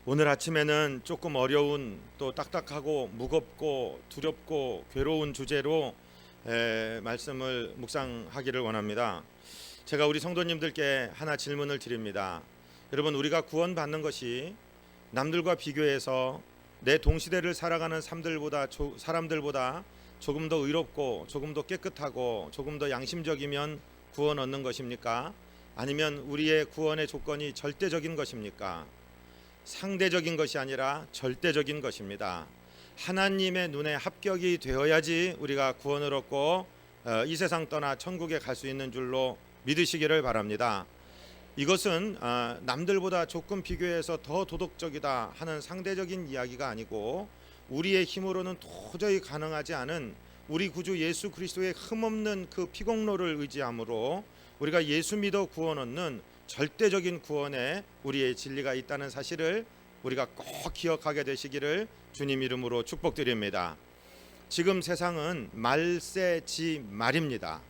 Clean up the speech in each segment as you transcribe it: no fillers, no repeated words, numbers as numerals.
오늘 아침에는 조금 어려운 또 딱딱하고 무겁고 두렵고 괴로운 주제로 말씀을 묵상하기를 원합니다. 제가 우리 성도님들께 하나 질문을 드립니다. 여러분, 우리가 구원받는 것이 남들과 비교해서 내 동시대를 살아가는 사람들보다 조금 더 의롭고 조금 더 깨끗하고 조금 더 양심적이면 구원 얻는 것입니까? 아니면 우리의 구원의 조건이 절대적인 것입니까? 상대적인 것이 아니라 절대적인 것입니다. 하나님의 눈에 합격이 되어야지 우리가 구원을 얻고 이 세상 떠나 천국에 갈 수 있는 줄로 믿으시기를 바랍니다. 이것은 남들보다 조금 비교해서 더 도덕적이다 하는 상대적인 이야기가 아니고, 우리의 힘으로는 도저히 가능하지 않은 우리 구주 예수 그리스도의 흠없는 그 피공로를 의지함으로 우리가 예수 믿어 구원 얻는 절대적인 구원에 우리의 진리가 있다는 사실을 우리가 꼭 기억하게 되시기를 주님 이름으로 축복드립니다. 지금 세상은 말세지 말입니다.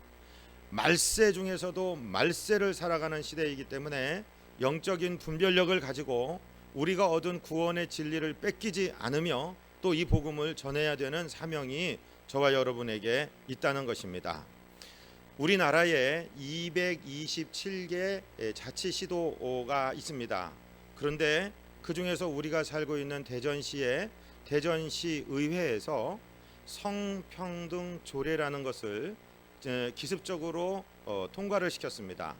말세 중에서도 말세를 살아가는 시대이기 때문에 영적인 분별력을 가지고 우리가 얻은 구원의 진리를 뺏기지 않으며 또 이 복음을 전해야 되는 사명이 저와 여러분에게 있다는 것입니다. 우리나라에 227개 자치시도가 있습니다. 그런데 그 중에서 우리가 살고 있는 대전시의 대전시 의회에서 성평등 조례라는 것을 기습적으로 통과를 시켰습니다.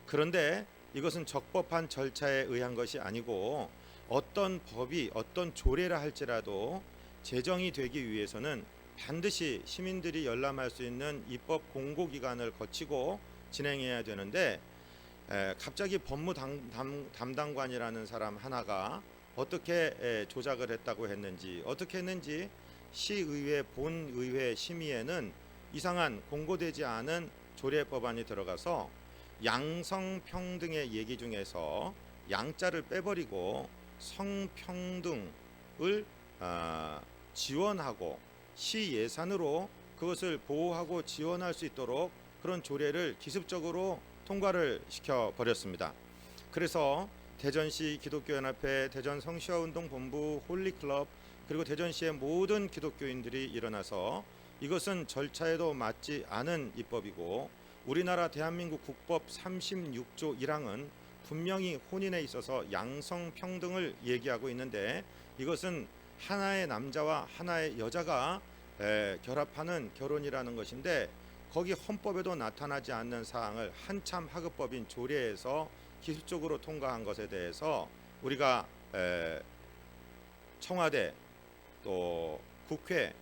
그런데 이것은 적법한 절차에 의한 것이 아니고, 어떤 법이 어떤 조례라 할지라도 제정이 되기 위해서는 반드시 시민들이 열람할 수 있는 입법 공고기관을 거치고 진행해야 되는데, 갑자기 법무 담당관이라는 사람 하나가 어떻게 조작을 했다고 했는지, 어떻게 했는지 시의회 본의회 심의에는 이상한 공고되지 않은 조례법안이 들어가서 양성평등의 얘기 중에서 양자를 빼버리고 성평등을 지원하고 시 예산으로 그것을 보호하고 지원할 수 있도록 그런 조례를 기습적으로 통과를 시켜버렸습니다. 그래서 대전시 기독교연합회, 대전 성시화운동본부, 홀리클럽, 그리고 대전시의 모든 기독교인들이 일어나서 이것은 절차에도 맞지 않은 입법이고, 우리나라 대한민국 국법 36조 1항은 분명히 혼인에 있어서 양성평등을 얘기하고 있는데, 이것은 하나의 남자와 하나의 여자가 결합하는 결혼이라는 것인데, 거기 헌법에도 나타나지 않는 사항을 한참 하급법인 조례에서 기술적으로 통과한 것에 대해서 우리가 청와대, 또 국회,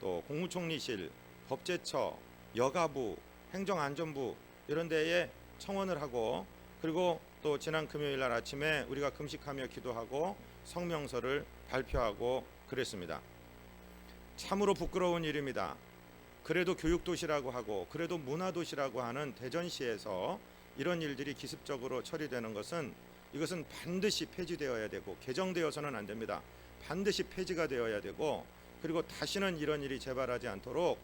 또 국무총리실, 법제처, 여가부, 행정안전부 이런 데에 청원을 하고, 그리고 또 지난 금요일 날 아침에 우리가 금식하며 기도하고 성명서를 발표하고 그랬습니다. 참으로 부끄러운 일입니다. 그래도 교육도시라고 하고 그래도 문화도시라고 하는 대전시에서 이런 일들이 기습적으로 처리되는 것은, 이것은 반드시 폐지되어야 되고 개정되어서는 안 됩니다. 반드시 폐지가 되어야 되고, 그리고 다시는 이런 일이 재발하지 않도록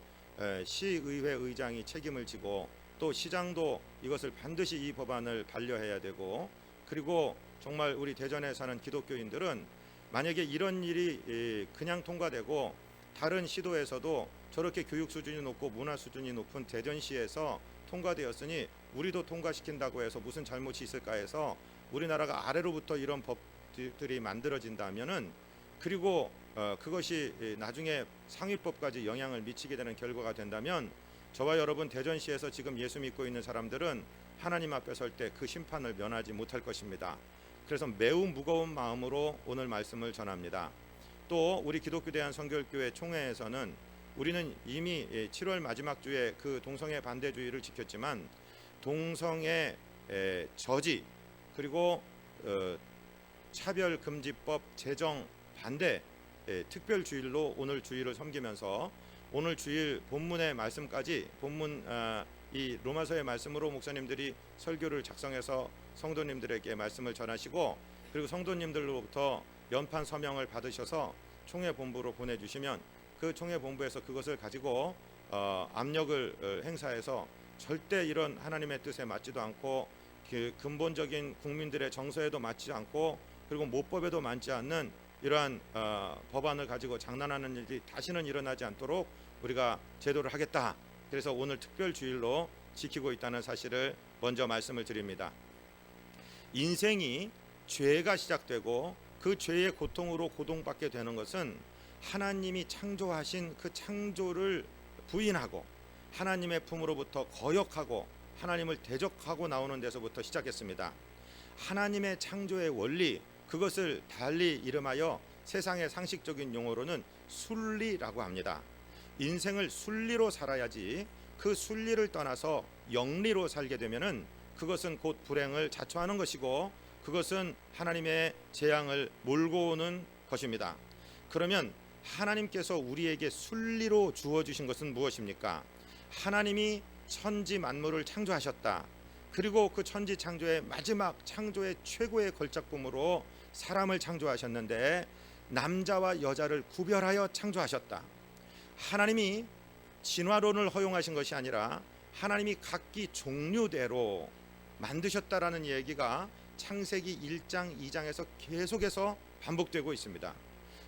시의회 의장이 책임을 지고, 또 시장도 이것을 반드시 이 법안을 반려해야 되고, 그리고 정말 우리 대전에 사는 기독교인들은 만약에 이런 일이 그냥 통과되고 다른 시도에서도 저렇게 교육 수준이 높고 문화 수준이 높은 대전시에서 통과되었으니 우리도 통과시킨다고 해서 무슨 잘못이 있을까 해서 우리나라가 아래로부터 이런 법들이 만들어진다면은, 그리고 그것이 나중에 상위법까지 영향을 미치게 되는 결과가 된다면, 저와 여러분 대전시에서 지금 예수 믿고 있는 사람들은 하나님 앞에 설 때 그 심판을 면하지 못할 것입니다. 그래서 매우 무거운 마음으로 오늘 말씀을 전합니다. 또 우리 기독교 대한선교교회 총회에서는 우리는 이미 7월 마지막 주에 그 동성애 반대주의를 지켰지만, 동성애 저지, 그리고 차별금지법 제정 반대 특별 주일로 오늘 주일을 섬기면서, 오늘 주일 본문의 말씀까지, 본문 이 로마서의 말씀으로 목사님들이 설교를 작성해서 성도님들에게 말씀을 전하시고, 그리고 성도님들로부터 연판 서명을 받으셔서 총회 본부로 보내주시면, 그 총회 본부에서 그것을 가지고 압력을 행사해서 절대 이런 하나님의 뜻에 맞지도 않고 그 근본적인 국민들의 정서에도 맞지 않고 그리고 모법에도 많지 않는 이러한 법안을 가지고 장난하는 일이 다시는 일어나지 않도록 우리가 제도를 하겠다. 그래서 오늘 특별 주일로 지키고 있다는 사실을 먼저 말씀을 드립니다. 인생이 죄가 시작되고 그 죄의 고통으로 고통받게 되는 것은 하나님이 창조하신 그 창조를 부인하고 하나님의 품으로부터 거역하고 하나님을 대적하고 나오는 데서부터 시작했습니다. 하나님의 창조의 원리, 그것을 달리 이름하여 세상의 상식적인 용어로는 순리라고 합니다. 인생을 순리로 살아야지 그 순리를 떠나서 영리로 살게 되면은 그것은 곧 불행을 자초하는 것이고 그것은 하나님의 재앙을 몰고 오는 것입니다. 그러면 하나님께서 우리에게 순리로 주어주신 것은 무엇입니까? 하나님이 천지 만물을 창조하셨다. 그리고 그 천지 창조의 마지막 창조의 최고의 걸작품으로 사람을 창조하셨는데 남자와 여자를 구별하여 창조하셨다. 하나님이 진화론을 허용하신 것이 아니라 하나님이 각기 종류대로 만드셨다라는 얘기가 창세기 1장 2장에서 계속해서 반복되고 있습니다.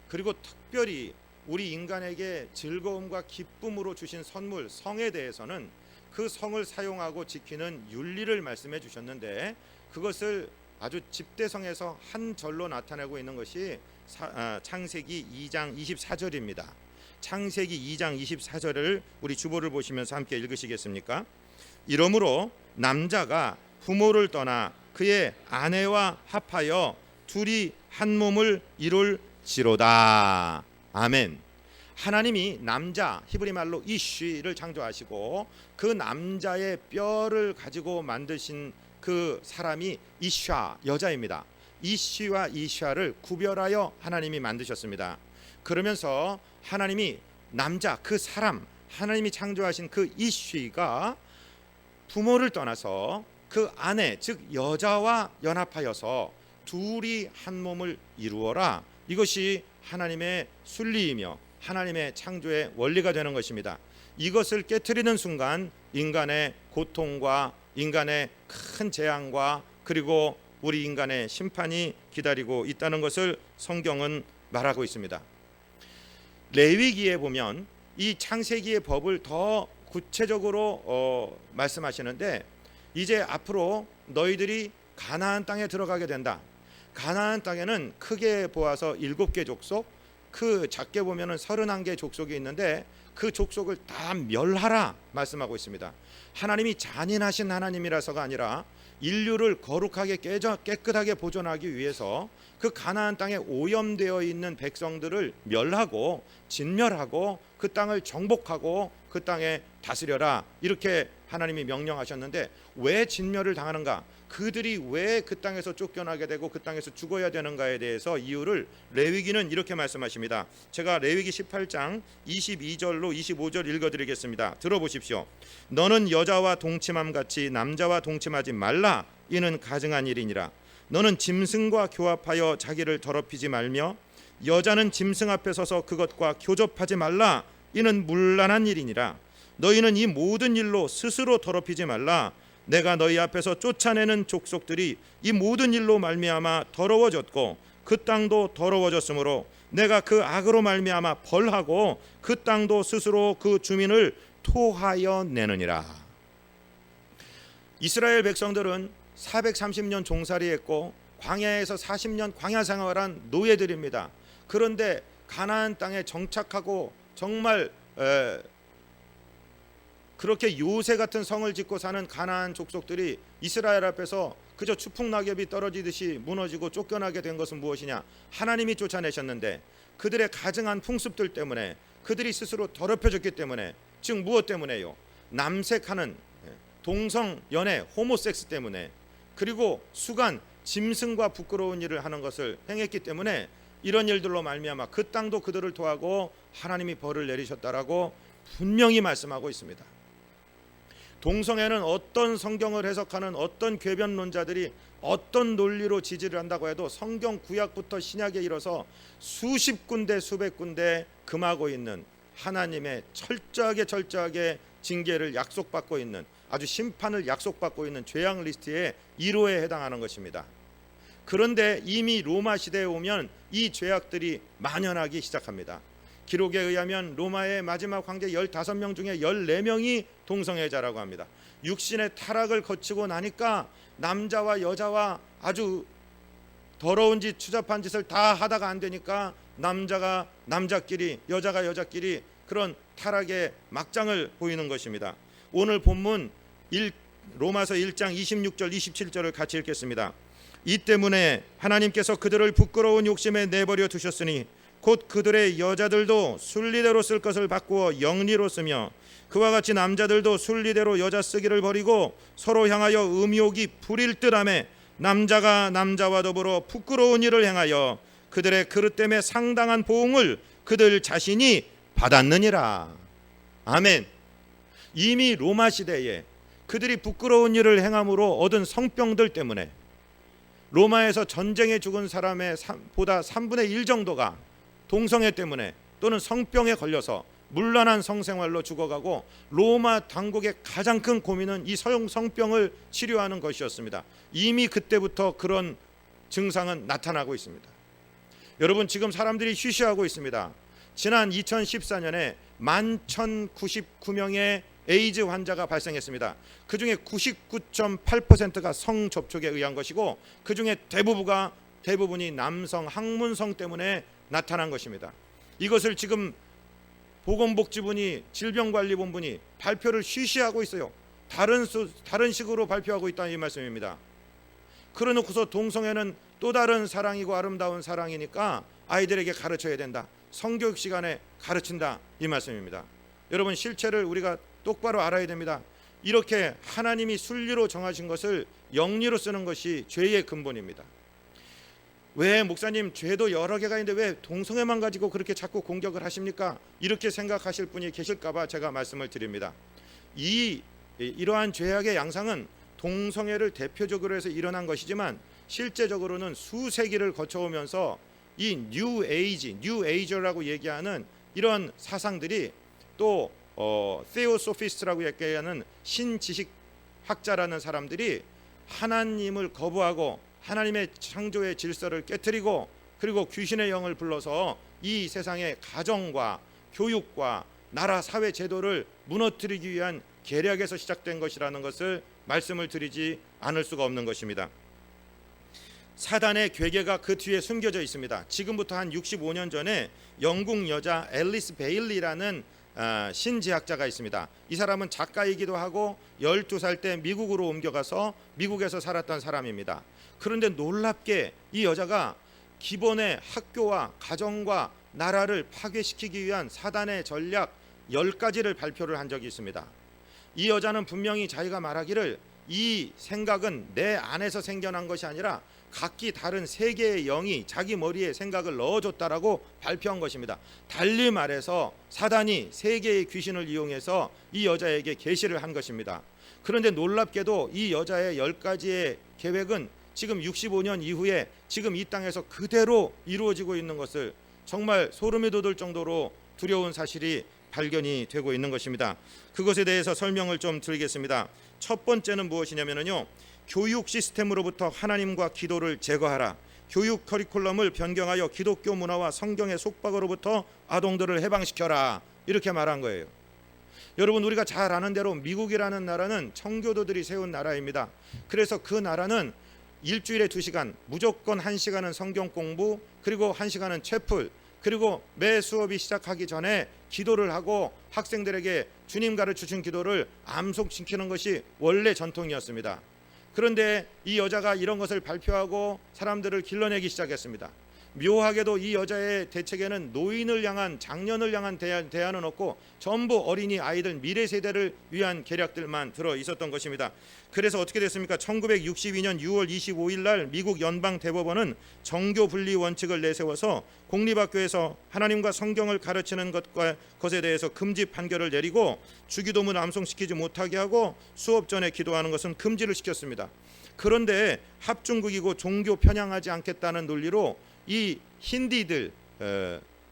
그리고 특별히 우리 인간에게 즐거움과 기쁨으로 주신 선물 성에 대해서는 그 성을 사용하고 지키는 윤리를 말씀해 주셨는데 그것을 아주 집대성에서 한 절로 나타내고 있는 것이 창세기 2장 24절입니다. 창세기 2장 24절을 우리 주보를 보시면서 함께 읽으시겠습니까? 이러므로 남자가 부모를 떠나 그의 아내와 합하여 둘이 한 몸을 이룰지로다. 아멘. 하나님이 남자, 히브리 말로 이쉬를 창조하시고 그 남자의 뼈를 가지고 만드신 그 사람이 이샤, 여자입니다. 이쉬와 이샤를 구별하여 하나님이 만드셨습니다. 그러면서 하나님이 남자, 그 사람, 하나님이 창조하신 그 이쉬가 부모를 떠나서 그 아내, 즉 여자와 연합하여서 둘이 한 몸을 이루어라. 이것이 하나님의 순리이며 하나님의 창조의 원리가 되는 것입니다. 이것을 깨트리는 순간 인간의 고통과 인간의 큰 재앙과 그리고 우리 인간의 심판이 기다리고 있다는 것을 성경은 말하고 있습니다. 레위기에 보면 이 창세기의 법을 더 구체적으로 말씀하시는데 이제 앞으로 너희들이 가나안 땅에 들어가게 된다. 가나안 땅에는 크게 보아서 7개 족속, 그 작게 보면은 31개 족속이 있는데 그 족속을 다 멸하라 말씀하고 있습니다. 하나님이 잔인하신 하나님이라서가 아니라 인류를 거룩하게 깨끗하게 보존하기 위해서 그 가나안 땅에 오염되어 있는 백성들을 멸하고 진멸하고 그 땅을 정복하고 그 땅에 다스려라 이렇게 하나님이 명령하셨는데 왜 진멸을 당하는가? 그들이 왜 그 땅에서 쫓겨나게 되고 그 땅에서 죽어야 되는가에 대해서 이유를 레위기는 이렇게 말씀하십니다. 제가 레위기 18장 22절로 25절 읽어드리겠습니다. 들어보십시오. 너는 여자와 동침함 같이 남자와 동침하지 말라. 이는 가증한 일이니라. 너는 짐승과 교합하여 자기를 더럽히지 말며 여자는 짐승 앞에 서서 그것과 교접하지 말라. 이는 문란한 일이니라. 너희는 이 모든 일로 스스로 더럽히지 말라. 내가 너희 앞에서 쫓아내는 족속들이 이 모든 일로 말미암아 더러워졌고 그 땅도 더러워졌으므로 내가 그 악으로 말미암아 벌하고 그 땅도 스스로 그 주민을 토하여 내느니라. 이스라엘 백성들은 430년 종살이했고 광야에서 40년 광야 생활한 노예들입니다. 그런데 가나안 땅에 정착하고 정말 그렇게 요새 같은 성을 짓고 사는 가나안 족속들이 이스라엘 앞에서 그저 추풍낙엽이 떨어지듯이 무너지고 쫓겨나게 된 것은 무엇이냐? 하나님이 쫓아내셨는데 그들의 가증한 풍습들 때문에 그들이 스스로 더럽혀졌기 때문에, 즉 무엇 때문에요? 남색하는 동성 연애 호모섹스 때문에, 그리고 수간 짐승과 부끄러운 일을 하는 것을 행했기 때문에 이런 일들로 말미암아 그 땅도 그들을 토하고 하나님이 벌을 내리셨다라고 분명히 말씀하고 있습니다. 동성애는 어떤 성경을 해석하는 어떤 궤변론자들이 어떤 논리로 지지를 한다고 해도 성경 구약부터 신약에 이르러서 수십 군데 수백 군데 금하고 있는 하나님의 철저하게 징계를 약속받고 있는, 아주 심판을 약속받고 있는 죄악 리스트의 1호에 해당하는 것입니다. 그런데 이미 로마 시대에 오면 이 죄악들이 만연하기 시작합니다. 기록에 의하면 로마의 마지막 황제 15명 중에 14명이 동성애자라고 합니다. 육신의 타락을 거치고 나니까 남자와 여자와 아주 더러운 짓, 추잡한 짓을 다 하다가 안 되니까 남자가 남자끼리, 여자가 여자끼리 그런 타락의 막장을 보이는 것입니다. 오늘 본문 로마서 1장 26절 27절을 같이 읽겠습니다. 이 때문에 하나님께서 그들을 부끄러운 욕심에 내버려 두셨으니 곧 그들의 여자들도 순리대로 쓸 것을 바꾸어 영리로 쓰며 그와 같이 남자들도 순리대로 여자 쓰기를 버리고 서로 향하여 음욕이 부릴 듯하며 남자가 남자와 더불어 부끄러운 일을 행하여 그들의 그릇됨에 상당한 보응을 그들 자신이 받았느니라. 아멘. 이미 로마 시대에 그들이 부끄러운 일을 행함으로 얻은 성병들 때문에 로마에서 전쟁에 죽은 사람의 보다 3분의 1 정도가 동성애 때문에 또는 성병에 걸려서 문란한 성생활로 죽어가고 로마 당국의 가장 큰 고민은 이 성병을 치료하는 것이었습니다. 이미 그때부터 그런 증상은 나타나고 있습니다. 여러분, 지금 사람들이 쉬쉬하고 있습니다. 지난 2014년에 11,099명의 에이즈 환자가 발생했습니다. 그중에 99.8%가 성접촉에 의한 것이고 그중에 대부분이 남성 항문성 때문에 나타난 것입니다. 이것을 지금 보건복지부니 질병관리본부니 발표를 쉬쉬하고 있어요. 다른 식으로 발표하고 있다는 이 말씀입니다. 그러놓고서 동성애는 또 다른 사랑이고 아름다운 사랑이니까 아이들에게 가르쳐야 된다. 성교육 시간에 가르친다. 이 말씀입니다. 여러분, 실체를 우리가 똑바로 알아야 됩니다. 이렇게 하나님이 순리로 정하신 것을 영리로 쓰는 것이 죄의 근본입니다. 왜 목사님, 죄도 여러 개가 있는데 왜 동성애만 가지고 그렇게 자꾸 공격을 하십니까? 이렇게 생각하실 분이 계실까 봐 제가 말씀을 드립니다. 이러한 죄악의 양상은 동성애를 대표적으로 해서 일어난 것이지만 실제적으로는 수세기를 거쳐오면서 이 뉴 에이저라고 얘기하는 이런 사상들이 또 테오소피스트라고 얘기하는 신지식학자라는 사람들이 하나님을 거부하고 하나님의 창조의 질서를 깨트리고 그리고 귀신의 영을 불러서 이 세상의 가정과 교육과 나라 사회 제도를 무너뜨리기 위한 계략에서 시작된 것이라는 것을 말씀을 드리지 않을 수가 없는 것입니다. 사단의 괴계가 그 뒤에 숨겨져 있습니다. 지금부터 한 65년 전에 영국 여자 앨리스 베일리라는 신지학자가 있습니다. 이 사람은 작가이기도 하고 12살 때 미국으로 옮겨가서 미국에서 살았던 사람입니다. 그런데 놀랍게 이 여자가 기본의 학교와 가정과 나라를 파괴시키기 위한 사단의 전략 10가지를 발표를 한 적이 있습니다. 이 여자는 분명히 자기가 말하기를 이 생각은 내 안에서 생겨난 것이 아니라 각기 다른 세계의 영이 자기 머리에 생각을 넣어줬다라고 발표한 것입니다. 달리 말해서 사단이 세계의 귀신을 이용해서 이 여자에게 계시를 한 것입니다. 그런데 놀랍게도 이 여자의 10가지의 계획은 지금 65년 이후에 지금 이 땅에서 그대로 이루어지고 있는 것을 정말 소름이 돋을 정도로 두려운 사실이 발견이 되고 있는 것입니다. 그것에 대해서 설명을 좀 드리겠습니다. 첫 번째는 무엇이냐면요, 교육 시스템으로부터 하나님과 기도를 제거하라. 교육 커리큘럼을 변경하여 기독교 문화와 성경의 속박으로부터 아동들을 해방시켜라. 이렇게 말한 거예요. 여러분, 우리가 잘 아는 대로 미국이라는 나라는 청교도들이 세운 나라입니다. 그래서 그 나라는 일주일에 2시간, 무조건 1시간은 성경 공부, 그리고 1시간은 채플, 그리고 매 수업이 시작하기 전에 기도를 하고 학생들에게 주님 가르치신 기도를 암송시키는 것이 원래 전통이었습니다. 그런데 이 여자가 이런 것을 발표하고 사람들을 길러내기 시작했습니다. 묘하게도 이 여자의 대책에는 노인을 향한, 장년을 향한 대안은 없고 전부 어린이 아이들, 미래 세대를 위한 계략들만 들어 있었던 것입니다. 그래서 어떻게 됐습니까? 1962년 6월 25일 날 미국 연방 대법원은 정교 분리 원칙을 내세워서 공립학교에서 하나님과 성경을 가르치는 것에 대해서 금지 판결을 내리고 주기도문 암송시키지 못하게 하고 수업 전에 기도하는 것은 금지를 시켰습니다. 그런데 합중국이고 종교 편향하지 않겠다는 논리로 이 힌디들,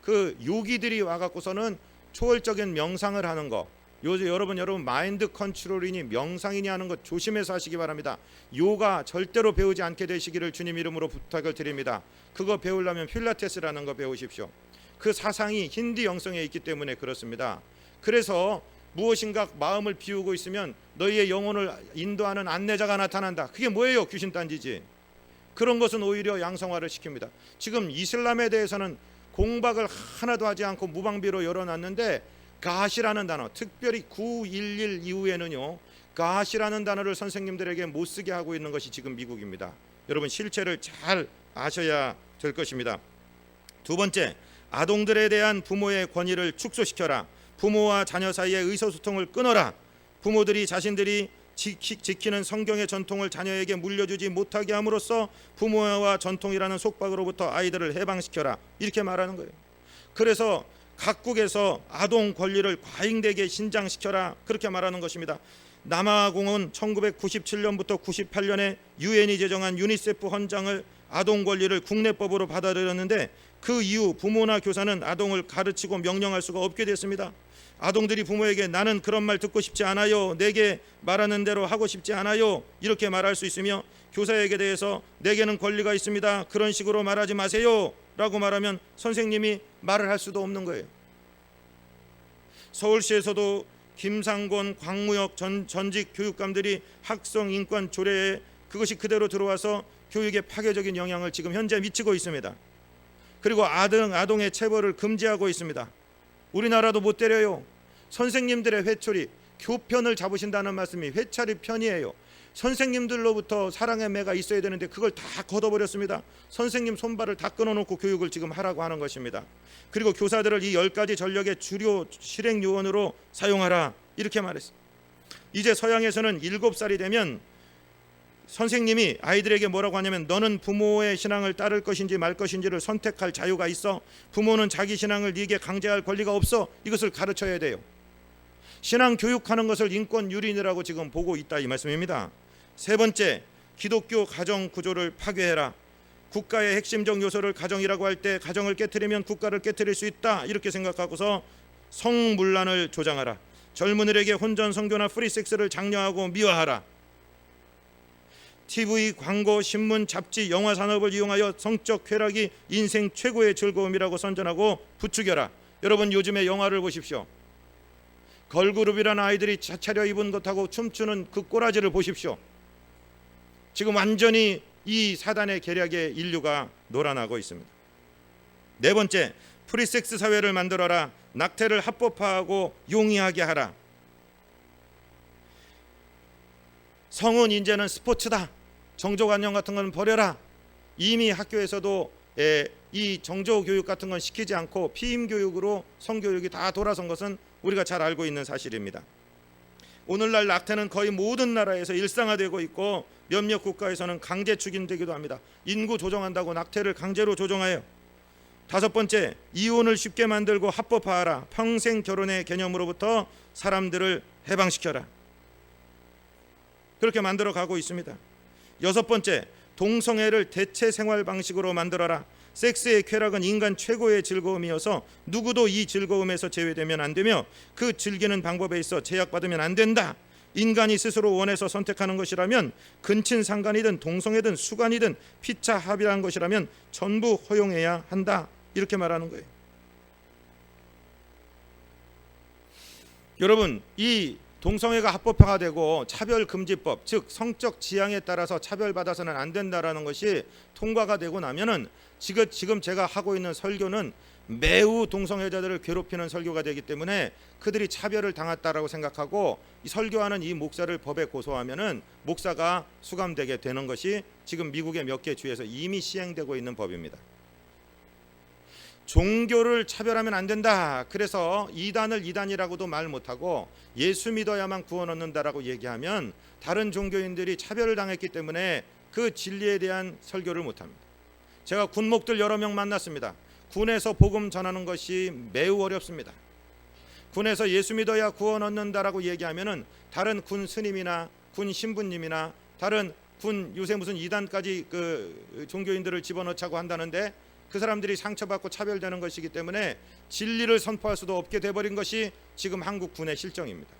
그 요기들이 와갖고서는 초월적인 명상을 하는 거, 요새 여러분 마인드 컨트롤이니 명상이니 하는 것 조심해서 하시기 바랍니다. 요가 절대로 배우지 않게 되시기를 주님 이름으로 부탁을 드립니다. 그거 배우려면 필라테스라는 거 배우십시오. 그 사상이 힌두 영성에 있기 때문에 그렇습니다. 그래서 무엇인가 마음을 비우고 있으면 너희의 영혼을 인도하는 안내자가 나타난다. 그게 뭐예요? 귀신 딴지지. 그런 것은 오히려 양성화를 시킵니다. 지금 이슬람에 대해서는 공박을 하나도 하지 않고 무방비로 열어놨는데 가시라는 단어, 특별히 9.11 이후에는요, 가시라는 단어를 선생님들에게 못 쓰게 하고 있는 것이 지금 미국입니다. 여러분 실체를 잘 아셔야 될 것입니다. 두 번째, 아동들에 대한 부모의 권위를 축소시켜라. 부모와 자녀 사이의 의사소통을 끊어라. 부모들이 자신들이 지키는 성경의 전통을 자녀에게 물려주지 못하게 함으로써 부모와 전통이라는 속박으로부터 아이들을 해방시켜라. 이렇게 말하는 거예요. 그래서 각국에서 아동 권리를 과잉되게 신장시켜라. 그렇게 말하는 것입니다. 남아공은 1997년부터 98년에 유엔이 제정한 유니세프 헌장을 아동 권리를 국내법으로 받아들였는데 그 이후 부모나 교사는 아동을 가르치고 명령할 수가 없게 됐습니다. 아동들이 부모에게 나는 그런 말 듣고 싶지 않아요, 내게 말하는 대로 하고 싶지 않아요, 이렇게 말할 수 있으며 교사에게 대해서 내게는 권리가 있습니다, 그런 식으로 말하지 마세요 라고 말하면 선생님이 말을 할 수도 없는 거예요. 서울시에서도 김상곤 광무역 전직 교육감들이 학성 인권 조례에 그것이 그대로 들어와서 교육에 파괴적인 영향을 지금 현재 미치고 있습니다. 그리고 아동의 체벌을 금지하고 있습니다. 우리나라도 못 때려요. 선생님들의 회초리, 교편을 잡으신다는 말씀이 회초리 편이에요. 선생님들로부터 사랑의 매가 있어야 되는데 그걸 다 걷어버렸습니다. 선생님 손발을 다 끊어놓고 교육을 지금 하라고 하는 것입니다. 그리고 교사들을 이 10가지 전력의 주요 실행 요원으로 사용하라 이렇게 말했습니다. 이제 서양에서는 7살이 되면 선생님이 아이들에게 뭐라고 하냐면 너는 부모의 신앙을 따를 것인지 말 것인지를 선택할 자유가 있어. 부모는 자기 신앙을 네게 강제할 권리가 없어. 이것을 가르쳐야 돼요. 신앙 교육하는 것을 인권 유린이라고 지금 보고 있다 이 말씀입니다. 세 번째, 기독교 가정 구조를 파괴해라. 국가의 핵심적 요소를 가정이라고 할 때 가정을 깨트리면 국가를 깨트릴 수 있다 이렇게 생각하고서 성문란을 조장하라. 젊은이들에게 혼전 성교나 프리섹스를 장려하고 미화하라. TV, 광고, 신문, 잡지, 영화 산업을 이용하여 성적 쾌락이 인생 최고의 즐거움이라고 선전하고 부추겨라. 여러분 요즘에 영화를 보십시오. 걸그룹이라는 아이들이 차려입은 것하고 춤추는 그 꼬라지를 보십시오. 지금 완전히 이 사단의 계략에 인류가 놀아나고 있습니다. 네 번째, 프리섹스 사회를 만들어라. 낙태를 합법화하고 용이하게 하라. 성은 이제는 스포츠다. 정조관념 같은 건 버려라. 이미 학교에서도 이 정조교육 같은 건 시키지 않고 피임교육으로 성교육이 다 돌아선 것은 우리가 잘 알고 있는 사실입니다. 오늘날 낙태는 거의 모든 나라에서 일상화되고 있고 몇몇 국가에서는 강제 추진되기도 합니다. 인구 조정한다고 낙태를 강제로 조정해요. 다섯 번째, 이혼을 쉽게 만들고 합법화하라. 평생 결혼의 개념으로부터 사람들을 해방시켜라. 그렇게 만들어 가고 있습니다. 여섯 번째, 동성애를 대체 생활 방식으로 만들어라. 섹스의 쾌락은 인간 최고의 즐거움이어서 누구도 이 즐거움에서 제외되면 안 되며 그 즐기는 방법에 있어 제약받으면 안 된다. 인간이 스스로 원해서 선택하는 것이라면 근친 상간이든 동성애든 수간이든 피차 합의한 것이라면 전부 허용해야 한다. 이렇게 말하는 거예요. 여러분, 이 동성애가 합법화가 되고 차별금지법, 즉 성적 지향에 따라서 차별받아서는 안 된다라는 것이 통과가 되고 나면은 지금 제가 하고 있는 설교는 매우 동성애자들을 괴롭히는 설교가 되기 때문에 그들이 차별을 당했다라고 생각하고 설교하는 이 목사를 법에 고소하면은 목사가 수감되게 되는 것이 지금 미국의 몇 개 주에서 이미 시행되고 있는 법입니다. 종교를 차별하면 안 된다. 그래서 이단을 이단이라고도 말 못하고 예수 믿어야만 구원 얻는다라고 얘기하면 다른 종교인들이 차별을 당했기 때문에 그 진리에 대한 설교를 못합니다. 제가 군목들 여러 명 만났습니다. 군에서 복음 전하는 것이 매우 어렵습니다. 군에서 예수 믿어야 구원 얻는다라고 얘기하면은 다른 군 스님이나 군 신부님이나 다른 군 요새 무슨 이단까지 그 종교인들을 집어넣자고 한다는데 그 사람들이 상처받고 차별되는 것이기 때문에 진리를 선포할 수도 없게 돼버린 것이 지금 한국 군의 실정입니다.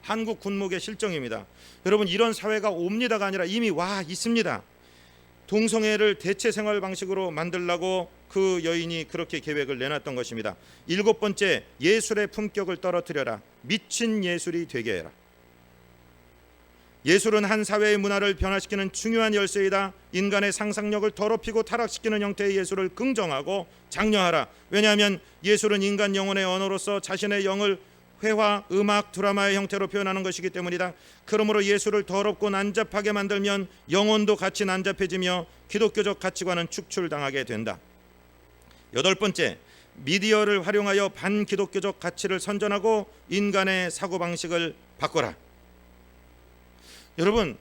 한국 군목의 실정입니다. 여러분, 이런 사회가 옵니다가 아니라 이미 와 있습니다. 동성애를 대체 생활 방식으로 만들려고 그 여인이 그렇게 계획을 내놨던 것입니다. 7번째, 예술의 품격을 떨어뜨려라. 미친 예술이 되게 해라. 예술은 한 사회의 문화를 변화시키는 중요한 열쇠이다. 인간의 상상력을 더럽히고 타락시키는 형태의 예술을 긍정하고 장려하라. 왜냐하면 예술은 인간 영혼의 언어로서 자신의 영을 회화, 음악, 드라마의 형태로 표현하는 것이기 때문이다. 그러므로 예술을 더럽고 난잡하게 만들면 영혼도 같이 난잡해지며 기독교적 가치관은 축출당하게 된다. 8번째, 미디어를 활용하여 반기독교적 가치를 선전하고 인간의 사고방식을 바꿔라. 여러분,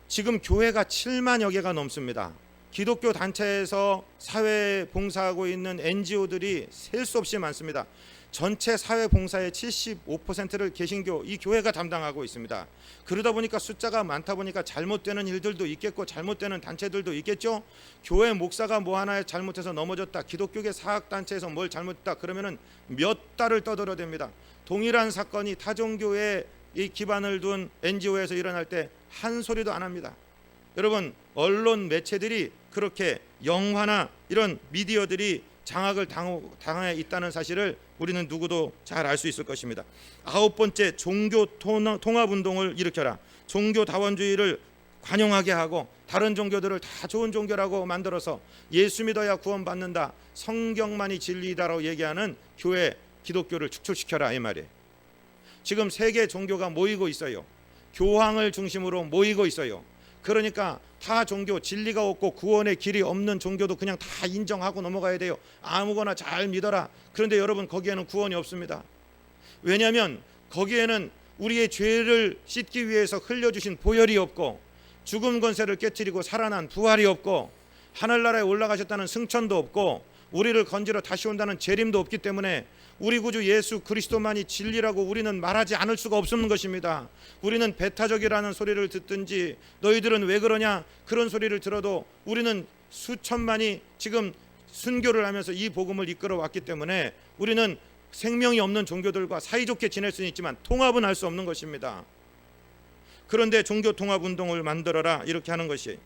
지금 교회가 7만여 개가 넘습니다. 기독교 단체에서 사회 봉사하고 있는 NGO들이 셀 수 없이 많습니다. 전체 사회 봉사의 75%를 개신교, 이 교회가 담당하고 있습니다. 그러다 보니까 숫자가 많다 보니까 잘못되는 일들도 있겠고 잘못되는 단체들도 있겠죠. 교회 목사가 뭐 하나 잘못해서 넘어졌다, 기독교계 사학단체에서 뭘 잘못했다 그러면은 몇 달을 떠들어댑니다. 동일한 사건이 타종교에 이 기반을 둔 NGO에서 일어날 때 한 소리도 안 합니다. 여러분, 언론 매체들이 그렇게 영화나 이런 미디어들이 장악을 당해 있다는 사실을 우리는 누구도 잘 알 수 있을 것입니다. 9번째, 종교 통합운동을 일으켜라. 종교 다원주의를 관용하게 하고 다른 종교들을 다 좋은 종교라고 만들어서 예수 믿어야 구원받는다, 성경만이 진리다라고 얘기하는 교회, 기독교를 축출시켜라, 이 말이에요. 지금 세계 종교가 모이고 있어요. 교황을 중심으로 모이고 있어요. 그러니까 타 종교, 진리가 없고 구원의 길이 없는 종교도 그냥 다 인정하고 넘어가야 돼요. 아무거나 잘 믿어라. 그런데 여러분, 거기에는 구원이 없습니다. 왜냐하면 거기에는 우리의 죄를 씻기 위해서 흘려주신 보혈이 없고, 죽음 권세를 깨뜨리고 살아난 부활이 없고, 하늘나라에 올라가셨다는 승천도 없고, 우리를 건지러 다시 온다는 재림도 없기 때문에 우리 구주 예수 그리스도만이 진리라고 우리는 말하지 않을 수가 없는 것입니다. 우리는 배타적이라는 소리를 듣든지, 너희들은 왜 그러냐, 그런 소리를 들어도 우리는 수천만이 지금 순교를 하면서 이 복음을 이끌어 왔기 때문에 우리는 생명이 없는 종교들과 사이좋게 지낼 수는 있지만 통합은 할 수 없는 것입니다. 그런데 종교 통합 운동을 만들어라, 이렇게 하는 것이.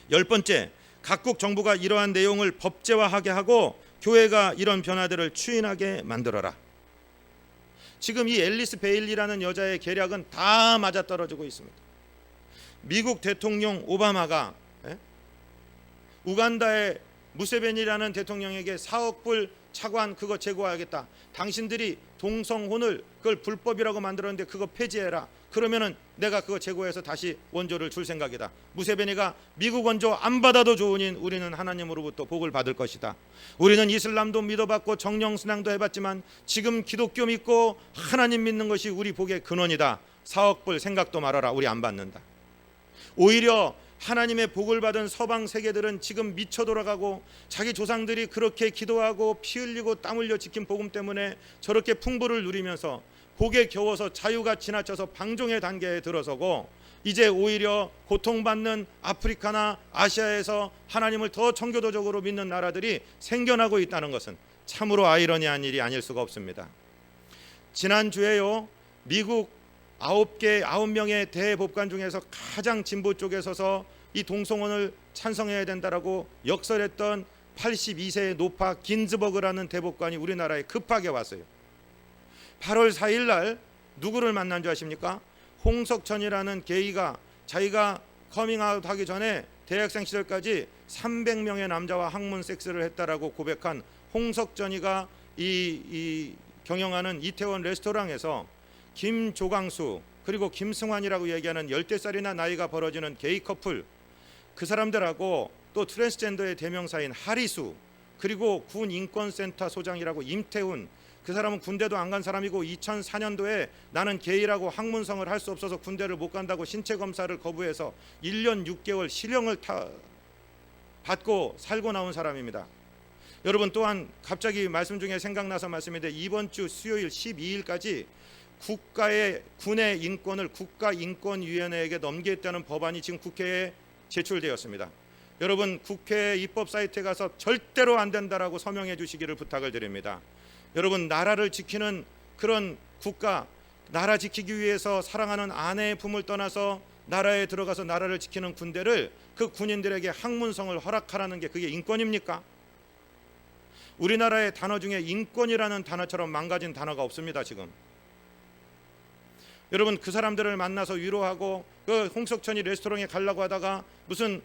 10번째, 각국 정부가 이러한 내용을 법제화하게 하고 교회가 이런 변화들을 추인하게 만들어라. 지금 이 앨리스 베일리라는 여자의 계략은 다 맞아떨어지고 있습니다. 미국 대통령 오바마가 우간다의 무세베니라는 대통령에게 4억 불 차관 그거 제거하겠다. 당신들이 동성혼을 그걸 불법이라고 만들었는데 그거 폐지해라. 그러면은 내가 그거 제거해서 다시 원조를 줄 생각이다. 무세베니가 미국 원조 안 받아도 좋으니 우리는 하나님으로부터 복을 받을 것이다. 우리는 이슬람도 믿어봤고 정령신앙도 해봤지만 지금 기독교 믿고 하나님 믿는 것이 우리 복의 근원이다. 4억 불 생각도 말아라. 우리 안 받는다. 오히려 하나님의 복을 받은 서방 세계들은 지금 미쳐 돌아가고 자기 조상들이 그렇게 기도하고 피 흘리고 땀 흘려 지킨 복음 때문에 저렇게 풍부를 누리면서 복에 겨워서 자유가 지나쳐서 방종의 단계에 들어서고, 이제 오히려 고통받는 아프리카나 아시아에서 하나님을 더 청교도적으로 믿는 나라들이 생겨나고 있다는 것은 참으로 아이러니한 일이 아닐 수가 없습니다. 지난주에요, 미국 9명의 대법관 중에서 가장 진보 쪽에 서서 이 동성혼을 찬성해야 된다라고 역설했던 82세의 노파 긴즈버그라는 대법관이 우리나라에 급하게 왔어요. 8월 4일 날 누구를 만난 줄 아십니까? 홍석천이라는 게이가 자기가 커밍아웃 하기 전에 대학생 시절까지 300명의 남자와 학문 섹스를 했다라고 고백한 홍석천이가 이 경영하는 이태원 레스토랑에서 김조광수 그리고 김승환이라고 얘기하는 10대살이나 나이가 벌어지는 게이 커플, 그 사람들하고 또 트랜스젠더의 대명사인 하리수, 그리고 군인권센터 소장이라고 임태훈, 그 사람은 군대도 안 간 사람이고 2004년도에 나는 게이라고 학문성을 할 수 없어서 군대를 못 간다고 신체 검사를 거부해서 1년 6개월 실형을 받고 살고 나온 사람입니다. 여러분, 또한 갑자기 말씀 중에 생각나서 말씀인데, 이번 주 수요일 12일까지 군의 인권을 국가인권위원회에게 넘기겠다는 법안이 지금 국회에 제출되었습니다. 여러분 국회 입법 사이트에 가서 절대로 안 된다라고 서명해 주시기를 부탁을 드립니다. 여러분 나라를 지키는 그런 국가, 나라 지키기 위해서 사랑하는 아내의 품을 떠나서 나라에 들어가서 나라를 지키는 군대를 그 군인들에게 학문성을 허락하라는 게 그게 인권입니까? 우리나라의 단어 중에 인권이라는 단어처럼 망가진 단어가 없습니다. 지금 여러분 그 사람들을 만나서 위로하고 그 홍석천이 레스토랑에 가려고 하다가 무슨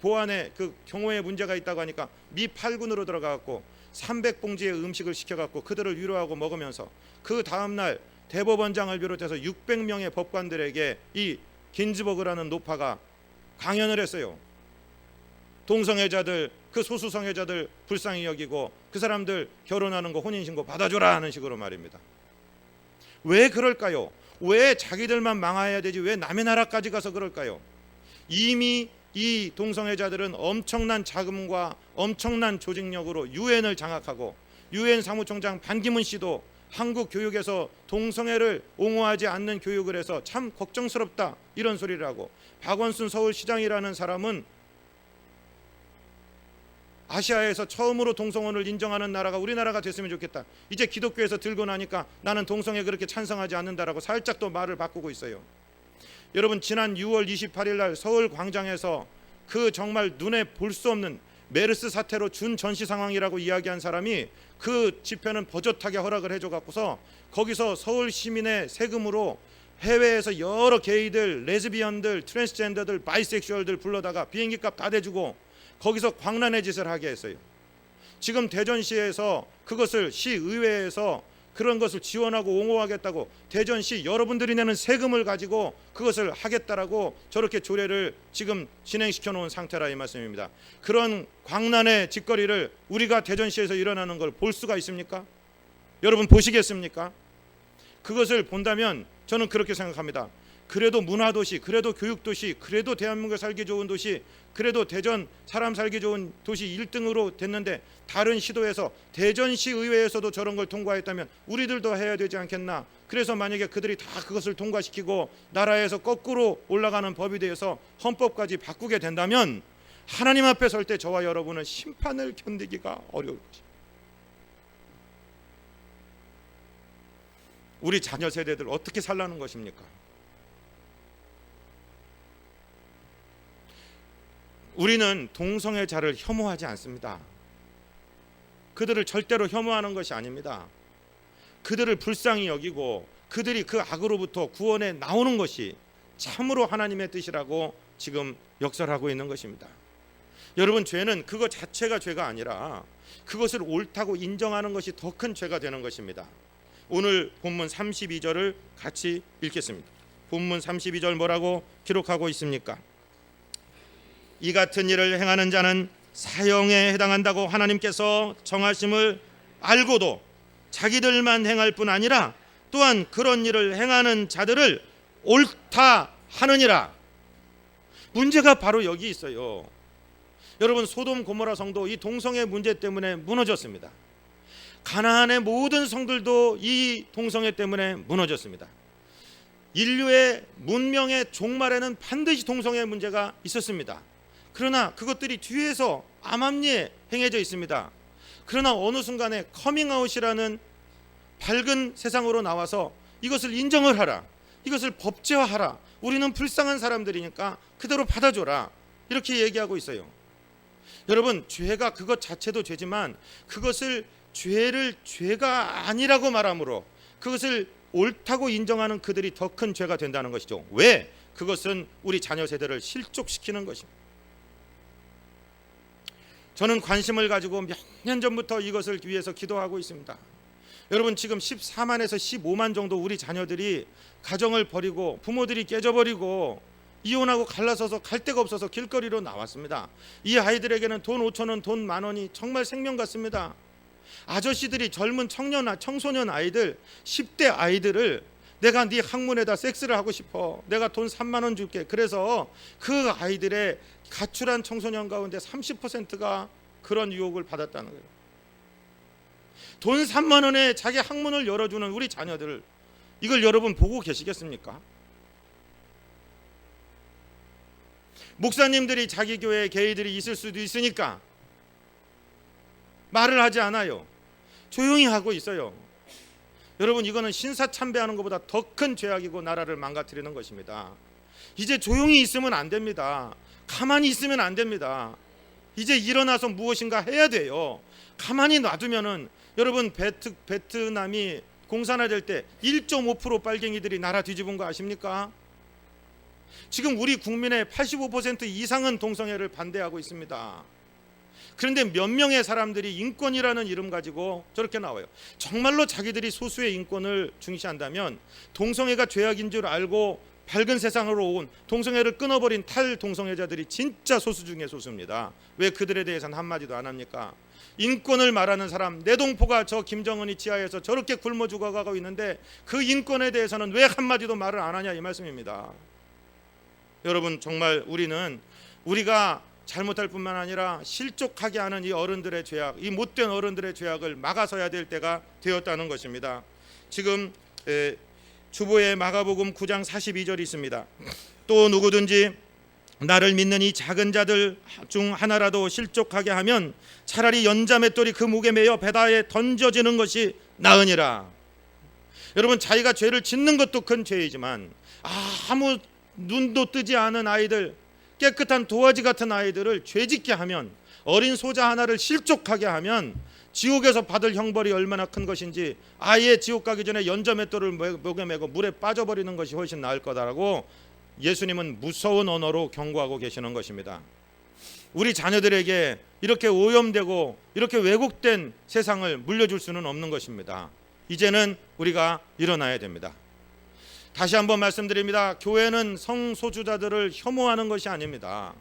보안에 그 경호에 문제가 있다고 하니까 미 8군으로 들어가갖고 300봉지의 음식을 시켜갖고 그들을 위로하고 먹으면서 그 다음날 대법원장을 비롯해서 600명의 법관들에게 이 긴즈버그라는 노파가 강연을 했어요. 동성애자들, 그 소수성애자들 불쌍히 여기고 그 사람들 결혼하는 거 혼인신고 받아줘라 하는 식으로 말입니다. 왜 그럴까요? 왜 자기들만 망해야 되지 왜 남의 나라까지 가서 그럴까요? 이미 이 동성애자들은 엄청난 자금과 엄청난 조직력으로 유엔을 장악하고 유엔 사무총장 반기문 씨도 한국 교육에서 동성애를 옹호하지 않는 교육을 해서 참 걱정스럽다 이런 소리를 하고, 박원순 서울시장이라는 사람은 아시아에서 처음으로 동성혼을 인정하는 나라가 우리나라가 됐으면 좋겠다. 이제 기독교에서 들고 나니까 나는 동성애 그렇게 찬성하지 않는다라고 살짝 또 말을 바꾸고 있어요. 여러분 지난 6월 28일 날 서울 광장에서 그 정말 눈에 볼 수 없는 메르스 사태로 준 전시 상황이라고 이야기한 사람이 그 집회는 버젓하게 허락을 해줘 갖고서 거기서 서울 시민의 세금으로 해외에서 여러 게이들, 레즈비언들, 트랜스젠더들, 바이섹슈얼들 불러다가 비행기값 다 대주고 거기서 광란의 짓을 하게 했어요. 지금 대전시에서 그것을 시의회에서 그런 것을 지원하고 옹호하겠다고 대전시 여러분들이 내는 세금을 가지고 그것을 하겠다라고 저렇게 조례를 지금 진행시켜 놓은 상태라 이 말씀입니다. 그런 광란의 짓거리를 우리가 대전시에서 일어나는 걸 볼 수가 있습니까? 여러분 보시겠습니까? 그것을 본다면 저는 그렇게 생각합니다. 그래도 문화도시, 그래도 교육도시, 그래도 대한민국에 살기 좋은 도시, 그래도 대전 사람 살기 좋은 도시 1등으로 됐는데 다른 시도에서 대전시 의회에서도 저런 걸 통과했다면 우리들도 해야 되지 않겠나. 그래서 만약에 그들이 다 그것을 통과시키고 나라에서 거꾸로 올라가는 법에 대해서 헌법까지 바꾸게 된다면 하나님 앞에 설 때 저와 여러분은 심판을 견디기가 어려울 것입니다. 우리 자녀 세대들 어떻게 살라는 것입니까? 우리는 동성애자를 혐오하지 않습니다. 그들을 절대로 혐오하는 것이 아닙니다. 그들을 불쌍히 여기고 그들이 그 악으로부터 구원해 나오는 것이 참으로 하나님의 뜻이라고 지금 역설하고 있는 것입니다. 여러분 죄는 그것 자체가 죄가 아니라 그것을 옳다고 인정하는 것이 더 큰 죄가 되는 것입니다. 오늘 본문 32절을 같이 읽겠습니다. 본문 32절 뭐라고 기록하고 있습니까? 이 같은 일을 행하는 자는 사형에 해당한다고 하나님께서 정하심을 알고도 자기들만 행할 뿐 아니라 또한 그런 일을 행하는 자들을 옳다 하느니라. 문제가 바로 여기 있어요. 여러분 소돔 고모라 성도 이 동성애 문제 때문에 무너졌습니다. 가나안의 모든 성들도 이 동성애 때문에 무너졌습니다. 인류의 문명의 종말에는 반드시 동성애 문제가 있었습니다. 그러나 그것들이 뒤에서 암암리에 행해져 있습니다. 그러나 어느 순간에 커밍아웃이라는 밝은 세상으로 나와서 이것을 인정을 하라, 이것을 법제화하라, 우리는 불쌍한 사람들이니까 그대로 받아줘라, 이렇게 얘기하고 있어요. 여러분 죄가 그것 자체도 죄지만 그것을 죄를 죄가 아니라고 말함으로 그것을 옳다고 인정하는 그들이 더 큰 죄가 된다는 것이죠. 왜? 그것은 우리 자녀 세대를 실족시키는 것입니다. 저는 관심을 가지고 몇 년 전부터 이것을 위해서 기도하고 있습니다. 여러분 지금 14만에서 15만 정도 우리 자녀들이 가정을 버리고 부모들이 깨져버리고 이혼하고 갈라서서 갈 데가 없어서 길거리로 나왔습니다. 이 아이들에게는 돈 5천 원, 돈 10,000원이 정말 생명 같습니다. 아저씨들이 젊은 청소년 아이들 10대 아이들을 내가 네 학문에다 섹스를 하고 싶어, 내가 돈 3만 원 줄게. 그래서 그 아이들의 가출한 청소년 가운데 30%가 그런 유혹을 받았다는 거예요. 돈 3만 원에 자기 학문을 열어주는 우리 자녀들, 이걸 여러분 보고 계시겠습니까? 목사님들이 자기 교회에 게이들이 있을 수도 있으니까 말을 하지 않아요. 조용히 하고 있어요. 여러분, 이거는 신사참배하는 것보다 더 큰 죄악이고 나라를 망가뜨리는 것입니다. 이제 조용히 있으면 안 됩니다. 가만히 있으면 안 됩니다. 이제 일어나서 무엇인가 해야 돼요. 가만히 놔두면은 여러분, 베트남이 공산화될 때 1.5% 빨갱이들이 나라 뒤집은 거 아십니까? 지금 우리 국민의 85% 이상은 동성애를 반대하고 있습니다. 그런데 몇 명의 사람들이 인권이라는 이름 가지고 저렇게 나와요. 정말로 자기들이 소수의 인권을 중시한다면 동성애가 죄악인 줄 알고 밝은 세상으로 온 동성애를 끊어버린 탈동성애자들이 진짜 소수 중에 소수입니다. 왜 그들에 대해서는 한마디도 안 합니까? 인권을 말하는 사람, 내동포가 저 김정은이 지하에서 저렇게 굶어 죽어가고 있는데 그 인권에 대해서는 왜 한마디도 말을 안 하냐, 이 말씀입니다. 여러분, 정말 우리가 잘못할 뿐만 아니라 실족하게 하는 이 어른들의 죄악, 이 못된 어른들의 죄악을 막아서야 될 때가 되었다는 것입니다. 지금 주보에 마가복음 9장 42절이 있습니다. 또 누구든지 나를 믿는 이 작은 자들 중 하나라도 실족하게 하면 차라리 연자맷돌이 그 목에 매여 배다에 던져지는 것이 나으니라. 여러분, 자기가 죄를 짓는 것도 큰 죄이지만 아무 눈도 뜨지 않은 아이들, 깨끗한 도화지 같은 아이들을 죄짓게 하면, 어린 소자 하나를 실족하게 하면 지옥에서 받을 형벌이 얼마나 큰 것인지 아예 지옥 가기 전에 연자맷돌을 목에 메고 물에 빠져버리는 것이 훨씬 나을 거다라고 예수님은 무서운 언어로 경고하고 계시는 것입니다. 우리 자녀들에게 이렇게 오염되고 이렇게 왜곡된 세상을 물려줄 수는 없는 것입니다. 이제는 우리가 일어나야 됩니다. 다시 한번 말씀드립니다. 교회는 성소수자들을 혐오하는 것이 아닙니다.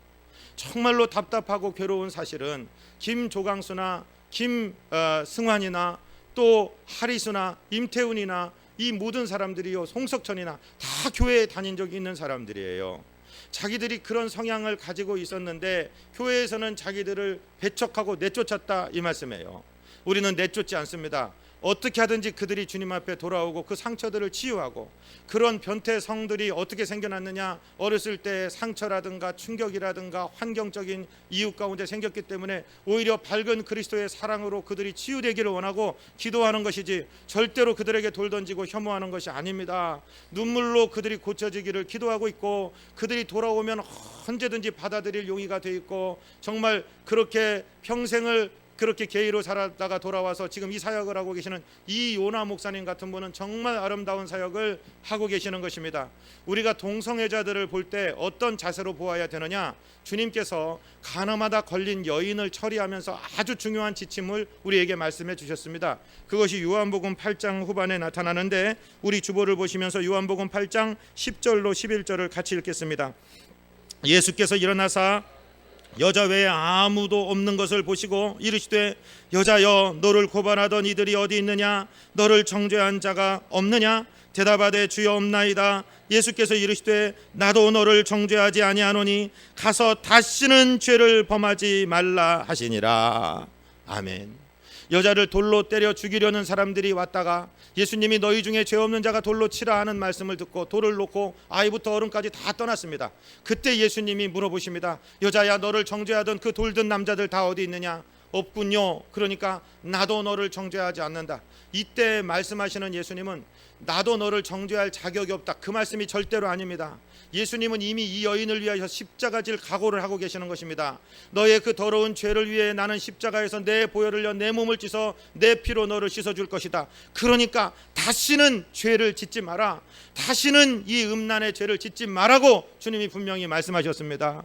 정말로 답답하고 괴로운 사실은 김조강수나 김승환이나 또 하리수나 임태훈이나 이 모든 사람들이요, 송석천이나 다 교회에 다닌 적이 있는 사람들이에요. 자기들이 그런 성향을 가지고 있었는데 교회에서는 자기들을 배척하고 내쫓았다, 이 말씀이에요. 우리는 내쫓지 않습니다. 어떻게 하든지 그들이 주님 앞에 돌아오고 그 상처들을 치유하고, 그런 변태 성들이 어떻게 생겨났느냐, 어렸을 때 상처라든가 충격이라든가 환경적인 이유 가운데 생겼기 때문에 오히려 밝은 그리스도의 사랑으로 그들이 치유되기를 원하고 기도하는 것이지 절대로 그들에게 돌 던지고 혐오하는 것이 아닙니다. 눈물로 그들이 고쳐지기를 기도하고 있고, 그들이 돌아오면 언제든지 받아들일 용의가 돼 있고, 정말 그렇게 평생을 그렇게 게이로 살았다가 돌아와서 지금 이 사역을 하고 계시는 이 요나 목사님 같은 분은 정말 아름다운 사역을 하고 계시는 것입니다. 우리가 동성애자들을 볼 때 어떤 자세로 보아야 되느냐, 주님께서 가늠하다 걸린 여인을 처리하면서 아주 중요한 지침을 우리에게 말씀해 주셨습니다. 그것이 요한복음 8장 후반에 나타나는데, 우리 주보를 보시면서 요한복음 8장 10절로 11절을 같이 읽겠습니다. 예수께서 일어나사 여자 외에 아무도 없는 것을 보시고 이르시되, 여자여, 너를 고발하던 이들이 어디 있느냐? 너를 정죄한 자가 없느냐? 대답하되 주여, 없나이다. 예수께서 이르시되, 나도 너를 정죄하지 아니하노니 가서 다시는 죄를 범하지 말라 하시니라. 아멘. 여자를 돌로 때려 죽이려는 사람들이 왔다가 예수님이 너희 중에 죄 없는 자가 돌로 치라 하는 말씀을 듣고 돌을 놓고 아이부터 어른까지 다 떠났습니다. 그때 예수님이 물어보십니다. 여자야, 너를 정죄하던 그 돌든 남자들 다 어디 있느냐? 없군요. 그러니까 나도 너를 정죄하지 않는다. 이때 말씀하시는 예수님은 나도 너를 정죄할 자격이 없다, 그 말씀이 절대로 아닙니다. 예수님은 이미 이 여인을 위하여 십자가 질 각오를 하고 계시는 것입니다. 너의 그 더러운 죄를 위해 나는 십자가에서 내 보혈을 흘려 내 몸을 찢어 내 피로 너를 씻어줄 것이다. 그러니까 다시는 죄를 짓지 마라, 다시는 이 음란의 죄를 짓지 마라고 주님이 분명히 말씀하셨습니다.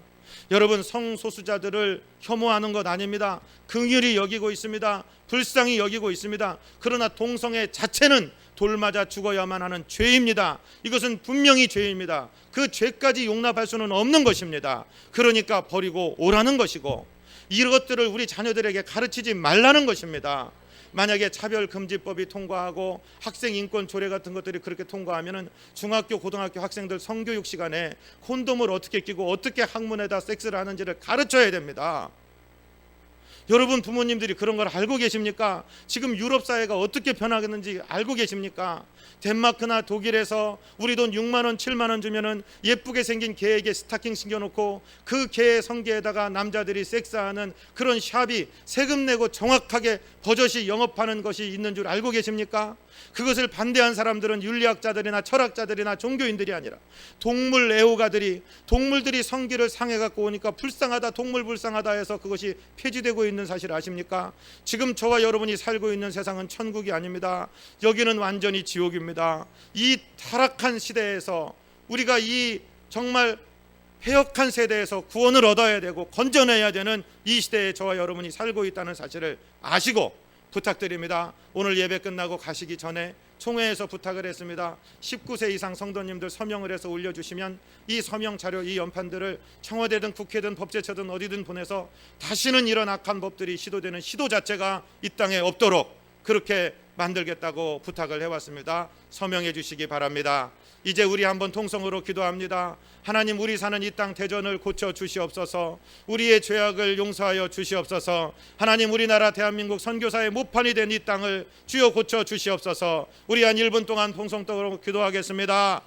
여러분, 성소수자들을 혐오하는 것 아닙니다. 긍휼히 여기고 있습니다. 불쌍히 여기고 있습니다. 그러나 동성애 자체는 돌 맞아 죽어야만 하는 죄입니다. 이것은 분명히 죄입니다. 그 죄까지 용납할 수는 없는 것입니다. 그러니까 버리고 오라는 것이고, 이것들을 우리 자녀들에게 가르치지 말라는 것입니다. 만약에 차별금지법이 통과하고 학생인권 조례 같은 것들이 그렇게 통과하면 중학교 고등학교 학생들 성교육 시간에 콘돔을 어떻게 끼고 어떻게 학문에다 섹스를 하는지를 가르쳐야 됩니다. 여러분 부모님들이 그런 걸 알고 계십니까? 지금 유럽 사회가 어떻게 변하겠는지 알고 계십니까? 덴마크나 독일에서 우리 돈 6만 원, 7만 원 주면은 예쁘게 생긴 개에게 스타킹 신겨놓고 그 개의 성게에다가 남자들이 섹스하는 그런 샵이 세금 내고 정확하게 버젓이 영업하는 것이 있는 줄 알고 계십니까? 그것을 반대한 사람들은 윤리학자들이나 철학자들이나 종교인들이 아니라 동물 애호가들이, 동물들이 성기를 상해 갖고 오니까 불쌍하다, 동물 불쌍하다 해서 그것이 폐지되고 있는 사실 아십니까? 지금 저와 여러분이 살고 있는 세상은 천국이 아닙니다. 여기는 완전히 지옥입니다. 이 타락한 시대에서 우리가 이 정말 패역한 세대에서 구원을 얻어야 되고 건져내야 되는 이 시대에 저와 여러분이 살고 있다는 사실을 아시고 부탁드립니다. 오늘 예배 끝나고 가시기 전에 총회에서 부탁을 했습니다. 19세 이상 성도님들 서명을 해서 올려주시면 이 서명 자료, 이 연판들을 청와대든 국회든 법제처든 어디든 보내서 다시는 이런 악한 법들이 시도되는 시도 자체가 이 땅에 없도록 그렇게 만들겠다고 부탁을 해왔습니다. 서명해 주시기 바랍니다. 이제 우리 한번 통성으로 기도합니다. 하나님, 우리 사는 이 땅 대전을 고쳐 주시옵소서. 우리의 죄악을 용서하여 주시옵소서. 하나님, 우리나라 대한민국 선교사의 모판이 된 이 땅을 주여 고쳐 주시옵소서. 우리 한 1분 동안 통성적으로 기도하겠습니다.